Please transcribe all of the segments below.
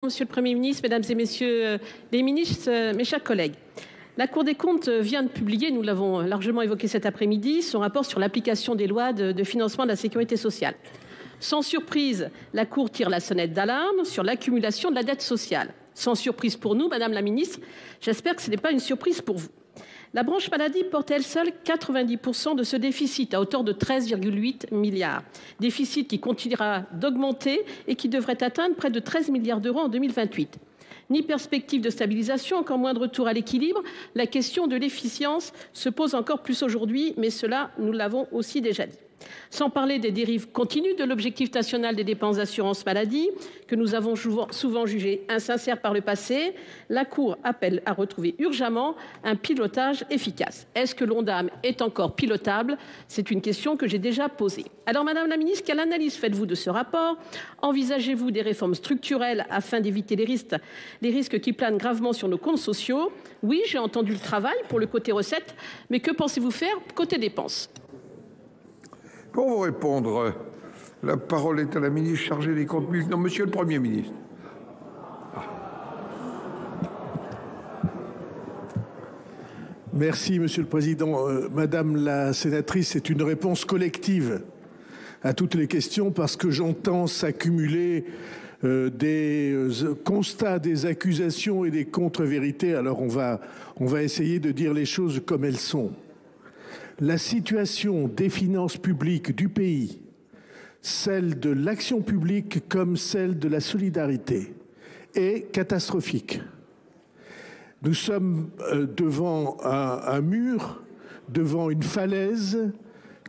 Monsieur le Premier ministre, Mesdames et Messieurs les ministres, mes chers collègues, la Cour des comptes vient de publier, nous l'avons largement évoqué cet après-midi, son rapport sur l'application des lois de financement de la sécurité sociale. Sans surprise, la Cour tire la sonnette d'alarme sur l'accumulation de la dette sociale. Sans surprise pour nous, Madame la Ministre, j'espère que ce n'est pas une surprise pour vous. La branche maladie porte elle seule 90% de ce déficit à hauteur de 13,8 milliards. Déficit qui continuera d'augmenter et qui devrait atteindre près de 13 milliards d'euros en 2028. Ni perspective de stabilisation, encore moins de retour à l'équilibre. La question de l'efficience se pose encore plus aujourd'hui, mais cela, nous l'avons aussi déjà dit. Sans parler des dérives continues de l'objectif national des dépenses d'assurance maladie, que nous avons souvent jugé insincère par le passé, la Cour appelle à retrouver urgemment un pilotage efficace. Est-ce que l'ONDAM est encore pilotable? C'est une question que j'ai déjà posée. Alors, Madame la Ministre, quelle analyse faites-vous de ce rapport? Envisagez-vous des réformes structurelles afin d'éviter les risques qui planent gravement sur nos comptes sociaux? Oui, j'ai entendu le travail pour le côté recettes, mais que pensez-vous faire côté dépenses? Pour vous répondre, la parole est à la ministre chargée des comptes publics. Non, Monsieur le Premier ministre. Merci, Monsieur le Président. Madame la sénatrice, c'est une réponse collective à toutes les questions parce que j'entends s'accumuler des constats, des accusations et des contre-vérités. Alors on va essayer de dire les choses comme elles sont. La situation des finances publiques du pays, celle de l'action publique comme celle de la solidarité, est catastrophique. Nous sommes devant un mur, devant une falaise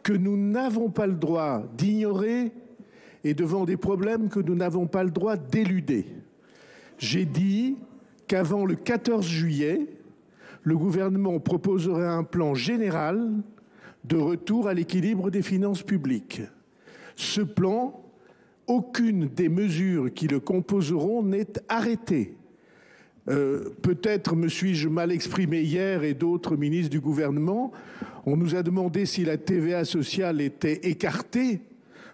que nous n'avons pas le droit d'ignorer et devant des problèmes que nous n'avons pas le droit d'éluder. J'ai dit qu'avant le 14 juillet, le gouvernement proposerait un plan général de retour à l'équilibre des finances publiques. Ce plan, aucune des mesures qui le composeront n'est arrêtée. Peut-être me suis-je mal exprimé hier et d'autres ministres du gouvernement. On nous a demandé si la TVA sociale était écartée.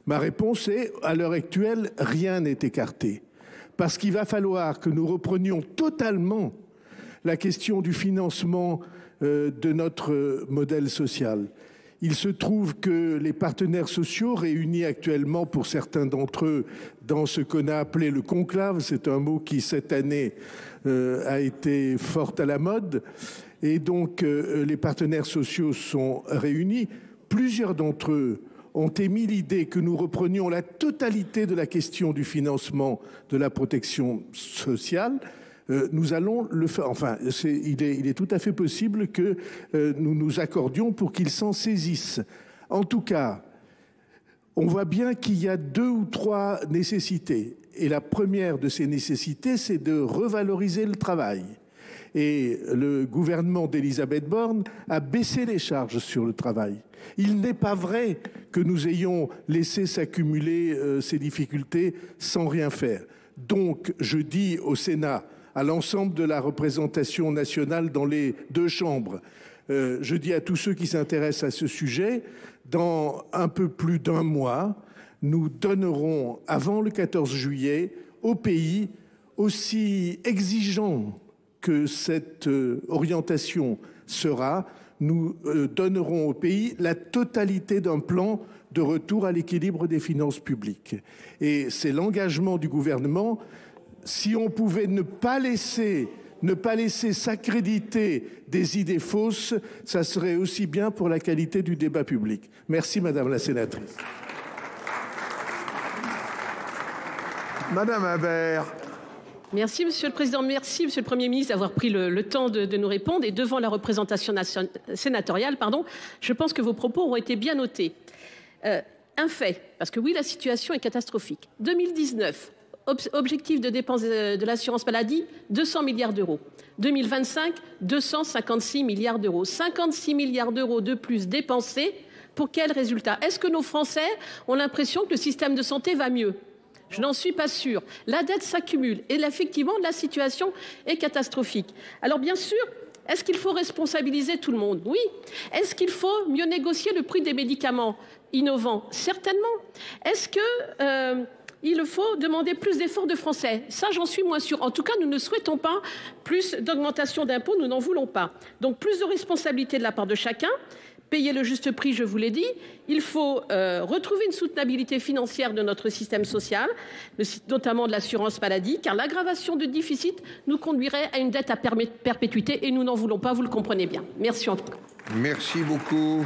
Ma réponse est, à l'heure actuelle, rien n'est écarté. Parce qu'il va falloir que nous reprenions totalement la question du financement de notre modèle social. Il se trouve que les partenaires sociaux réunis actuellement pour certains d'entre eux dans ce qu'on a appelé le conclave, c'est un mot qui cette année a été fort à la mode, et donc les partenaires sociaux sont réunis. Plusieurs d'entre eux ont émis l'idée que nous reprenions la totalité de la question du financement de la protection sociale. Nous allons le faire. Enfin, il est tout à fait possible que nous nous accordions pour qu'ils s'en saisissent. En tout cas, on voit bien qu'il y a 2 ou 3 nécessités. Et la première de ces nécessités, c'est de revaloriser le travail. Et le gouvernement d'Elisabeth Borne a baissé les charges sur le travail. Il n'est pas vrai que nous ayons laissé s'accumuler ces difficultés sans rien faire. Donc, je dis au Sénat, à l'ensemble de la représentation nationale dans les 2 chambres. Je dis à tous ceux qui s'intéressent à ce sujet, dans un peu plus d'1 mois, nous donnerons, avant le 14 juillet, au pays, aussi exigeant que cette orientation sera, nous donnerons au pays la totalité d'un plan de retour à l'équilibre des finances publiques. Et c'est l'engagement du gouvernement. Si on pouvait ne pas laisser s'accréditer des idées fausses, ça serait aussi bien pour la qualité du débat public. Merci, Madame la sénatrice. Madame Imbert. Merci, Monsieur le Président. Merci, Monsieur le Premier ministre, d'avoir pris le temps de nous répondre. Et devant la représentation sénatoriale, je pense que vos propos ont été bien notés. Un fait, parce que oui, la situation est catastrophique. 2019. Objectif de dépenses de l'assurance maladie, 200 milliards d'euros. 2025, 256 milliards d'euros. 56 milliards d'euros de plus dépensés. Pour quel résultat? Est-ce que nos Français ont l'impression que le système de santé va mieux? Je n'en suis pas sûre. La dette s'accumule et effectivement, la situation est catastrophique. Alors bien sûr, est-ce qu'il faut responsabiliser tout le monde? Oui. Est-ce qu'il faut mieux négocier le prix des médicaments innovants? Certainement. Est-ce que il faut demander plus d'efforts de français. Ça, j'en suis moins sûre. En tout cas, nous ne souhaitons pas plus d'augmentation d'impôts, nous n'en voulons pas. Donc plus de responsabilité de la part de chacun, payer le juste prix, je vous l'ai dit. Il faut retrouver une soutenabilité financière de notre système social, notamment de l'assurance maladie, car l'aggravation de déficit nous conduirait à une dette à perpétuité et nous n'en voulons pas, vous le comprenez bien. Merci en tout cas. Merci beaucoup.